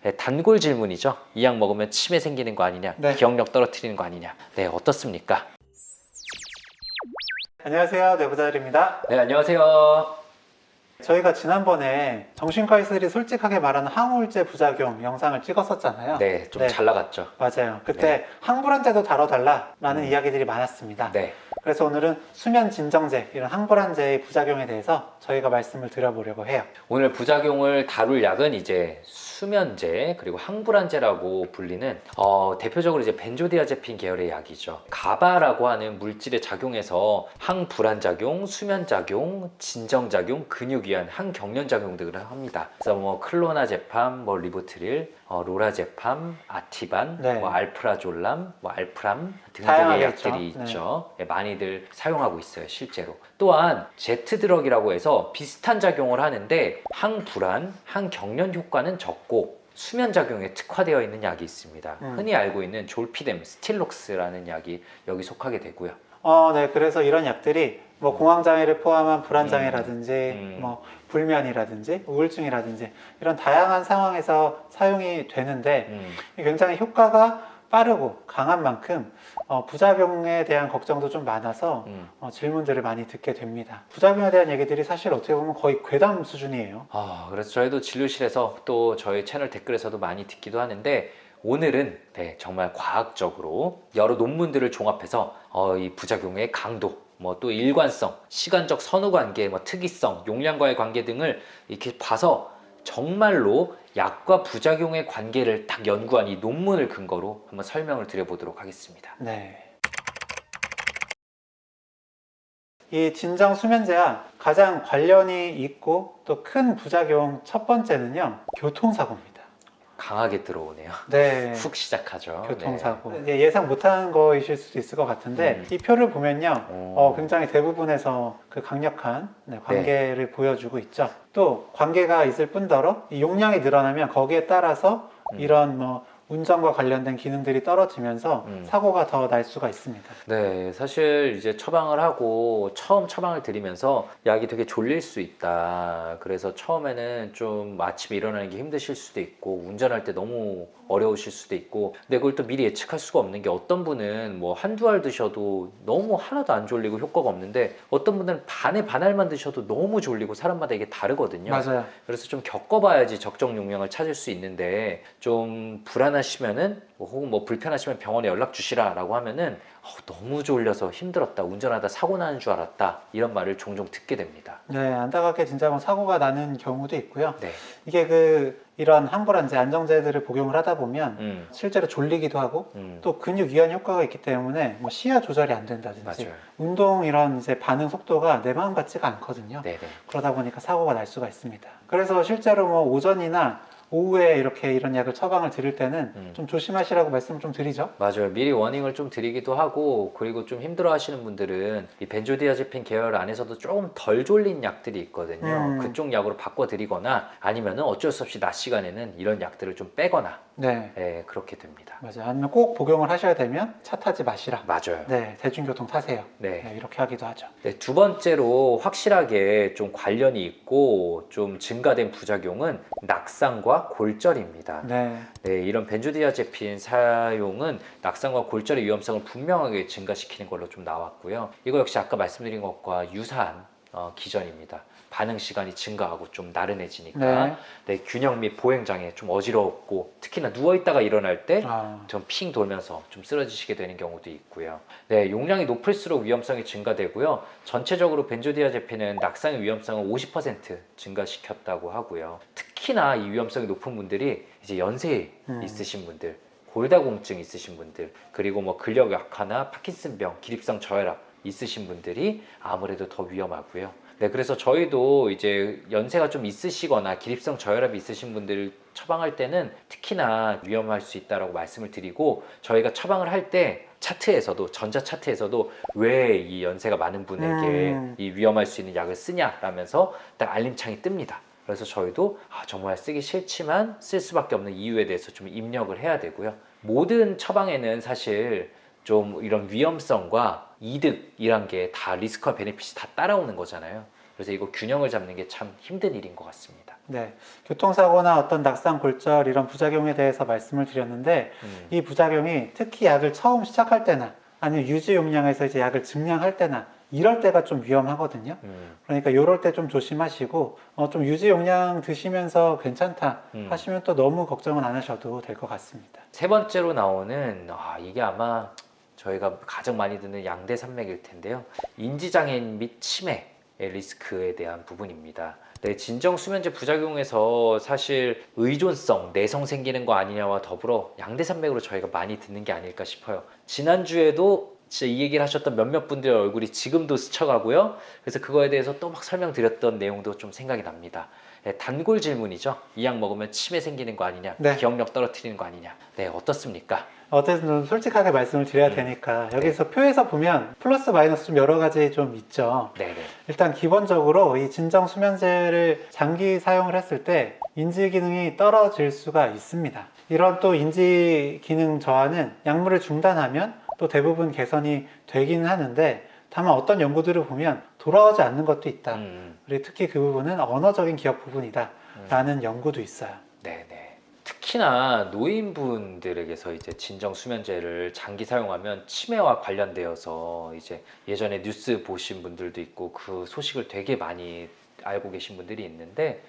단골 질문이죠. 이 약 먹으면 치매 생기는 거 아니냐, 네. 기억력 떨어뜨리는 거 아니냐. 네, 어떻습니까? 안녕하세요, 뇌부자들입니다. 네, 안녕하세요. 저희가 지난번에 정신과 의사들이 솔직하게 말하는 항우울제 부작용 영상을 찍었었잖아요. 네, 좀 잘 나갔죠. 맞아요. 그때 항불안제도 다뤄달라라는 이야기들이 많았습니다. 네. 그래서 오늘은 수면 진정제, 이런 항불안제의 부작용에 대해서 저희가 말씀을 드려보려고 해요. 오늘 부작용을 다룰 약은 이제 수면제 그리고 항불안제라고 불리는 대표적으로 이제 벤조디아제핀 계열의 약이죠. 가바라고 하는 물질의 작용에서 항불안작용, 수면작용, 진정작용, 근육이완, 항경련작용 등을 합니다. 그래서 뭐 클로나제팜, 뭐 리보트릴, 로라제팜, 아티반, 네. 뭐 알프라졸람, 뭐 알프람 등등의 다양하게 약들이 있죠. 있죠. 네, 많이들 사용하고 있어요, 실제로. 또한 제트드럭이라고 해서 비슷한 작용을 하는데 항불안, 항경련 효과는 적고 수면 작용에 특화되어 있는 약이 있습니다. 흔히 알고 있는 졸피뎀, 스틸록스라는 약이 여기 속하게 되고요. 네. 그래서 이런 약들이 뭐 공황장애를 포함한 불안장애라든지 뭐 불면이라든지 우울증이라든지 이런 다양한 상황에서 사용이 되는데 굉장히 효과가 빠르고 강한 만큼 부작용에 대한 걱정도 좀 많아서 질문들을 많이 듣게 됩니다. 부작용에 대한 얘기들이 사실 어떻게 보면 거의 괴담 수준이에요. 그래서 저희도 진료실에서 또 저희 채널 댓글에서도 많이 듣기도 하는데 오늘은 정말 과학적으로 여러 논문들을 종합해서 이 부작용의 강도, 뭐 또 일관성, 시간적 선후관계, 뭐 특이성, 용량과의 관계 등을 이렇게 봐서 정말로 약과 부작용의 관계를 딱 연구한 이 논문을 근거로 한번 설명을 드려보도록 하겠습니다. 네. 이 진정 수면제와 가장 관련이 있고 또 큰 부작용 첫 번째는요, 교통사고입니다. 강하게 들어오네요. 네. 훅 시작하죠. 교통사고. 예상 못한 거이실 수도 있을 것 같은데 이 표를 보면요, 굉장히 대부분에서 그 강력한 관계를 보여주고 있죠. 또 관계가 있을 뿐더러 이 용량이 늘어나면 거기에 따라서 이런 뭐 운전과 관련된 기능들이 떨어지면서 사고가 더 날 수가 있습니다. 네, 사실 이제 처방을 하고 처음 처방을 드리면서 약이 되게 졸릴 수 있다. 그래서 처음에는 좀 아침에 일어나는 게 힘드실 수도 있고 운전할 때 너무 어려우실 수도 있고, 근데 그걸 또 미리 예측할 수가 없는 게 어떤 분은 뭐 한두 알 드셔도 너무 하나도 안 졸리고 효과가 없는데 어떤 분들은 반에 반알만 드셔도 너무 졸리고 사람마다 이게 다르거든요. 맞아요. 그래서 좀 겪어봐야지 적정 용량을 찾을 수 있는데 좀 불안하시면은 혹은 뭐 불편하시면 병원에 연락 주시라 라고 하면은 너무 졸려서 힘들었다, 운전하다 사고 나는 줄 알았다, 이런 말을 종종 듣게 됩니다. 네, 안타깝게 진짜 뭐 사고가 나는 경우도 있고요. 네. 이게 이런 항불안제, 안정제들을 복용을 하다 보면 실제로 졸리기도 하고 또 근육 이완 효과가 있기 때문에 뭐 시야 조절이 안 된다든지 맞아요. 운동 이런 이제 반응 속도가 내 마음 같지가 않거든요. 네네. 그러다 보니까 사고가 날 수가 있습니다. 그래서 실제로 뭐 오전이나 오후에 이렇게 이런 약을 처방을 드릴 때는 좀 조심하시라고 말씀을 좀 드리죠. 맞아요. 미리 워닝을 좀 드리기도 하고, 그리고 좀 힘들어 하시는 분들은 이 벤조디아제핀 계열 안에서도 조금 덜 졸린 약들이 있거든요. 그쪽 약으로 바꿔드리거나 아니면은 어쩔 수 없이 낮 시간에는 이런 약들을 좀 빼거나 그렇게 됩니다. 맞아요. 아니면 꼭 복용을 하셔야 되면 차 타지 마시라. 맞아요. 네, 대중교통 타세요. 이렇게 하기도 하죠. 두 번째로 확실하게 좀 관련이 있고 좀 증가된 부작용은 낙상과 골절입니다. 이런 벤조디아제핀 사용은 낙상과 골절의 위험성을 분명하게 증가시키는 걸로 좀 나왔고요. 이거 역시 아까 말씀드린 것과 유사한 기전입니다. 반응 시간이 증가하고 좀 나른해지니까 균형 및 보행장애, 좀 어지럽고 특히나 누워있다가 일어날 때 좀 핑 돌면서 좀 쓰러지시게 되는 경우도 있고요. 용량이 높을수록 위험성이 증가되고요. 전체적으로 벤조디아제핀은 낙상의 위험성을 50% 증가시켰다고 하고요. 특히나 이 위험성이 높은 분들이 이제 연세 있으신 분들, 골다공증 있으신 분들, 그리고 뭐 근력 약화나 파킨슨병, 기립성 저혈압 있으신 분들이 아무래도 더 위험하고요. 그래서 저희도 이제 연세가 좀 있으시거나 기립성 저혈압이 있으신 분들을 처방할 때는 특히나 위험할 수 있다고 말씀을 드리고, 저희가 처방을 할 때 차트에서도, 전자 차트에서도 왜 이 연세가 많은 분에게 이 위험할 수 있는 약을 쓰냐라면서 딱 알림창이 뜹니다. 그래서 저희도 정말 쓰기 싫지만 쓸 수밖에 없는 이유에 대해서 좀 입력을 해야 되고요. 모든 처방에는 사실 좀 이런 위험성과 이득이란 게 다 리스크와 베네핏이 다 따라오는 거잖아요. 그래서 이거 균형을 잡는 게 참 힘든 일인 것 같습니다. 네, 교통사고나 어떤 낙상, 골절 이런 부작용에 대해서 말씀을 드렸는데 이 부작용이 특히 약을 처음 시작할 때나 아니면 유지 용량에서 이제 약을 증량할 때나 이럴 때가 좀 위험하거든요. 그러니까 이럴 때 좀 조심하시고 좀 유지 용량 드시면서 괜찮다 하시면 또 너무 걱정은 안 하셔도 될 것 같습니다. 세 번째로 나오는 이게 아마 저희가 가장 많이 듣는 양대산맥일 텐데요. 인지장애인 및 치매의 리스크에 대한 부분입니다. 네, 진정수면제 부작용에서 사실 의존성, 내성 생기는 거 아니냐와 더불어 양대산맥으로 저희가 많이 듣는 게 아닐까 싶어요. 지난주에도 진짜 이 얘기를 하셨던 몇몇 분들의 얼굴이 지금도 스쳐가고요. 그래서 그거에 대해서 또 막 설명드렸던 내용도 좀 생각이 납니다. 네, 단골 질문이죠. 이 약 먹으면 치매 생기는 거 아니냐, 네. 기억력 떨어뜨리는 거 아니냐. 네, 어떻습니까? 어쨌든 좀 솔직하게 말씀을 드려야 되니까 여기서 표에서 보면 플러스 마이너스 좀 여러 가지 좀 있죠. 네네. 일단 기본적으로 이 진정수면제를 장기 사용을 했을 때 인지 기능이 떨어질 수가 있습니다. 이런 또 인지 기능 저하는 약물을 중단하면 또 대부분 개선이 되기는 하는데 다만 어떤 연구들을 보면 돌아오지 않는 것도 있다. 그리고 특히 그 부분은 언어적인 기억 부분이다 라는 연구도 있어요. 네네. 특히나 노인분들에게서 이제 진정 수면제를 장기 사용하면 치매와 관련되어서 이제 예전에 뉴스 보신 분들도 있고 그 소식을 되게 많이 알고 계신 분들이 있는데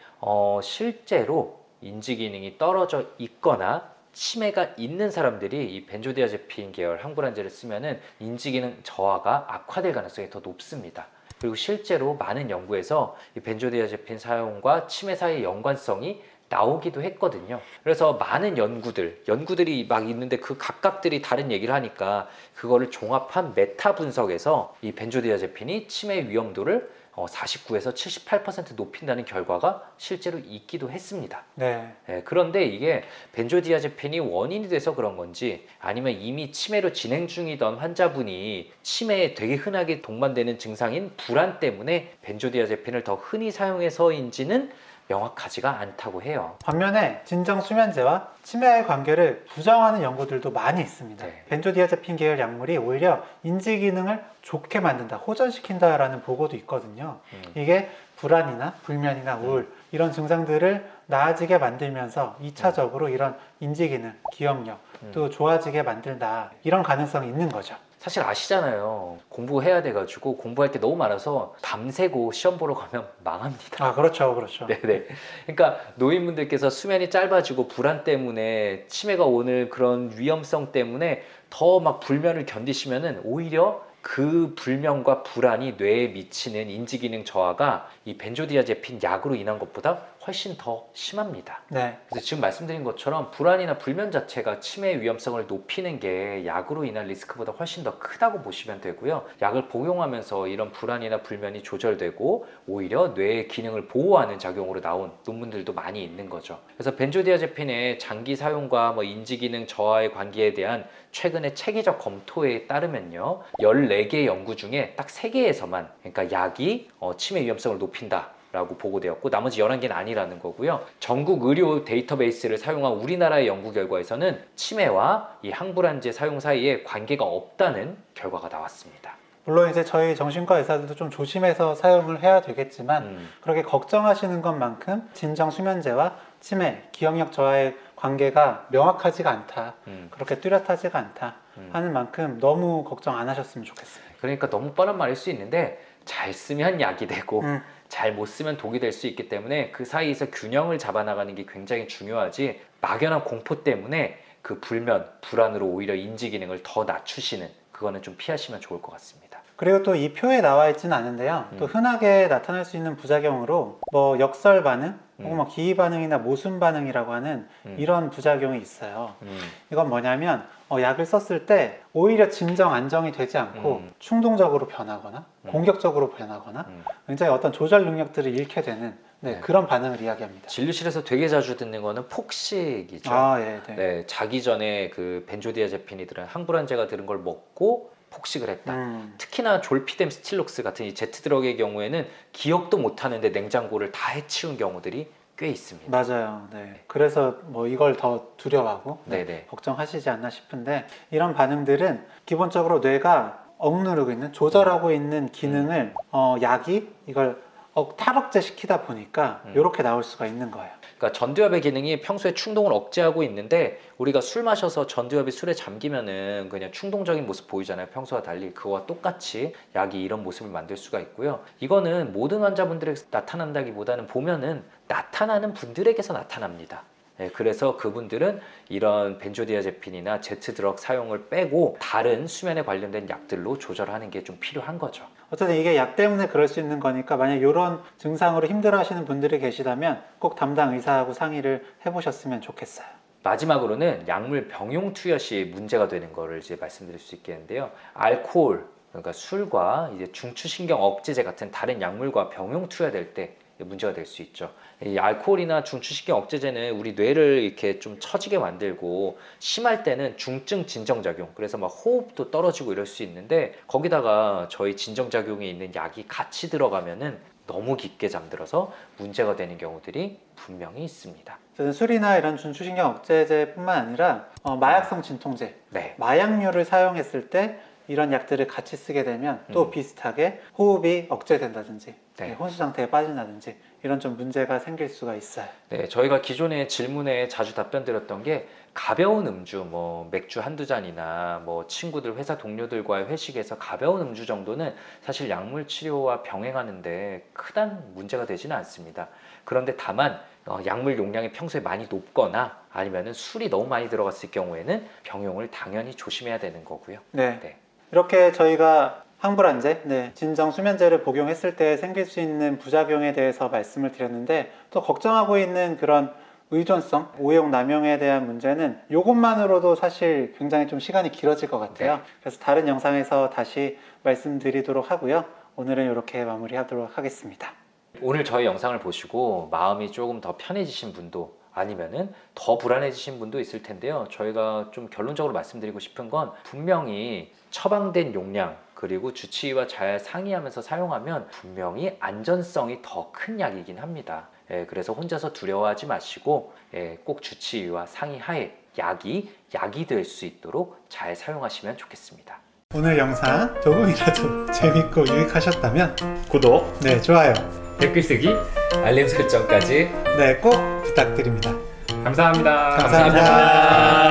실제로 인지 기능이 떨어져 있거나 치매가 있는 사람들이 이 벤조디아제핀 계열 항불안제를 쓰면은 인지 기능 저하가 악화될 가능성이 더 높습니다. 그리고 실제로 많은 연구에서 이 벤조디아제핀 사용과 치매 사이의 연관성이 나오기도 했거든요. 그래서 많은 연구들이 막 있는데 그 각각들이 다른 얘기를 하니까 그거를 종합한 메타 분석에서 이 벤조디아제핀이 치매 위험도를 49에서 78% 높인다는 결과가 실제로 있기도 했습니다. 네. 그런데 이게 벤조디아제핀이 원인이 돼서 그런 건지 아니면 이미 치매로 진행 중이던 환자분이 치매에 되게 흔하게 동반되는 증상인 불안 때문에 벤조디아제핀을 더 흔히 사용해서인지는 명확하지가 않다고 해요. 반면에 진정수면제와 치매의 관계를 부정하는 연구들도 많이 있습니다. 네. 벤조디아제핀 계열 약물이 오히려 인지 기능을 좋게 만든다, 호전시킨다라는 보고도 있거든요. 이게 불안이나 불면이나 우울 이런 증상들을 나아지게 만들면서 2차적으로 이런 인지 기능, 기억력 또 좋아지게 만든다 이런 가능성이 있는 거죠. 사실 아시잖아요. 공부해야 돼가지고 공부할 게 너무 많아서 밤새고 시험 보러 가면 망합니다. 아, 그렇죠, 그렇죠. 네네. 그러니까 노인분들께서 수면이 짧아지고 불안 때문에 치매가 오는 그런 위험성 때문에 더 막 불면을 견디시면은 오히려 그 불면과 불안이 뇌에 미치는 인지기능 저하가 이 벤조디아제핀 약으로 인한 것보다 훨씬 더 심합니다. 네. 그래서 지금 말씀드린 것처럼 불안이나 불면 자체가 치매의 위험성을 높이는 게 약으로 인한 리스크보다 훨씬 더 크다고 보시면 되고요. 약을 복용하면서 이런 불안이나 불면이 조절되고 오히려 뇌의 기능을 보호하는 작용으로 나온 논문들도 많이 있는 거죠. 그래서 벤조디아제핀의 장기 사용과 인지기능 저하의 관계에 대한 최근의 체계적 검토에 따르면요, 14개 연구 중에 딱 3개에서만 그러니까 약이 치매 위험성을 높인다 라고 보고되었고 나머지 11개는 아니라는 거고요. 전국 의료 데이터베이스를 사용한 우리나라의 연구 결과에서는 치매와 이 항불안제 사용 사이에 관계가 없다는 결과가 나왔습니다. 물론 이제 저희 정신과 의사들도 좀 조심해서 사용을 해야 되겠지만 그렇게 걱정하시는 것만큼 진정 수면제와 치매, 기억력 저하의 관계가 명확하지가 않다, 그렇게 뚜렷하지가 않다 하는 만큼 너무 걱정 안 하셨으면 좋겠습니다. 그러니까 너무 뻔한 말일 수 있는데 잘 쓰면 약이 되고 잘 못 쓰면 독이 될 수 있기 때문에 그 사이에서 균형을 잡아나가는 게 굉장히 중요하지, 막연한 공포 때문에 그 불면, 불안으로 오히려 인지 기능을 더 낮추시는 그거는 좀 피하시면 좋을 것 같습니다. 그리고 또 이 표에 나와 있지는 않은데요. 또 흔하게 나타날 수 있는 부작용으로 역설 반응, 혹은 기희 반응이나 모순 반응이라고 하는 이런 부작용이 있어요. 이건 뭐냐면 약을 썼을 때 오히려 진정 안정이 되지 않고 충동적으로 변하거나 공격적으로 변하거나 굉장히 어떤 조절 능력들을 잃게 되는 그런 반응을 이야기합니다. 진료실에서 되게 자주 듣는 거는 폭식이죠. 네, 자기 전에 그 벤조디아제핀이 들은 항불안제가 들은 걸 먹고 폭식을 했다. 특히나 졸피뎀 스틸록스 같은 이 제트드럭의 경우에는 기억도 못하는데 냉장고를 다 해치운 경우들이 꽤 있습니다. 맞아요. 네. 그래서 이걸 더 두려워하고 네네. 걱정하시지 않나 싶은데, 이런 반응들은 기본적으로 뇌가 억누르고 있는, 조절하고 있는 기능을 약이 이걸 탈억제 시키다 보니까 이렇게 나올 수가 있는 거예요. 그러니까 전두엽의 기능이 평소에 충동을 억제하고 있는데 우리가 술 마셔서 전두엽이 술에 잠기면은 그냥 충동적인 모습 보이잖아요. 평소와 달리 그와 똑같이 약이 이런 모습을 만들 수가 있고요. 이거는 모든 환자분들에게 나타난다기보다는 보면은 나타나는 분들에게서 나타납니다. 네, 그래서 그분들은 이런 벤조디아제핀이나 제트드럭 사용을 빼고 다른 수면에 관련된 약들로 조절하는 게 좀 필요한 거죠. 어쨌든 이게 약 때문에 그럴 수 있는 거니까 만약 이런 증상으로 힘들어 하시는 분들이 계시다면 꼭 담당 의사하고 상의를 해보셨으면 좋겠어요. 마지막으로는 약물 병용 투여 시 문제가 되는 거를 이제 말씀드릴 수 있겠는데요. 알코올, 그러니까 술과 이제 중추신경 억제제 같은 다른 약물과 병용 투여될 때 문제가 될 수 있죠. 이 알코올이나 중추신경 억제제는 우리 뇌를 이렇게 좀 처지게 만들고 심할 때는 중증 진정작용, 그래서 막 호흡도 떨어지고 이럴 수 있는데 거기다가 저희 진정작용이 있는 약이 같이 들어가면은 너무 깊게 잠들어서 문제가 되는 경우들이 분명히 있습니다. 술이나 이런 중추신경 억제제뿐만 아니라 마약성 진통제, 네. 마약류를 사용했을 때 이런 약들을 같이 쓰게 되면 또 비슷하게 호흡이 억제된다든지 네. 혼수 상태에 빠진다든지 이런 좀 문제가 생길 수가 있어요. 네, 저희가 기존에 질문에 자주 답변 드렸던 게 가벼운 음주, 뭐 맥주 한두 잔이나 뭐 친구들, 회사 동료들과의 회식에서 가벼운 음주 정도는 사실 약물 치료와 병행하는데 크단 문제가 되지는 않습니다. 그런데 다만 약물 용량이 평소에 많이 높거나 아니면은 술이 너무 많이 들어갔을 경우에는 병용을 당연히 조심해야 되는 거고요. 네. 네. 이렇게 저희가 항불안제, 진정 수면제를 복용했을 때 생길 수 있는 부작용에 대해서 말씀을 드렸는데 또 걱정하고 있는 그런 의존성, 오용, 남용에 대한 문제는 이것만으로도 사실 굉장히 좀 시간이 길어질 것 같아요. 네. 그래서 다른 영상에서 다시 말씀드리도록 하고요. 오늘은 이렇게 마무리하도록 하겠습니다. 오늘 저희 영상을 보시고 마음이 조금 더 편해지신 분도 아니면은 더 불안해지신 분도 있을 텐데요. 저희가 좀 결론적으로 말씀드리고 싶은 건 분명히 처방된 용량 그리고 주치의와 잘 상의하면서 사용하면 분명히 안전성이 더 큰 약이긴 합니다. 그래서 혼자서 두려워하지 마시고 꼭 주치의와 상의하에 약이 될 수 있도록 잘 사용하시면 좋겠습니다. 오늘 영상 조금이라도 재밌고 유익하셨다면 구독, 좋아요, 댓글 쓰기, 알림 설정까지 꼭 부탁드립니다. 감사합니다. 감사합니다.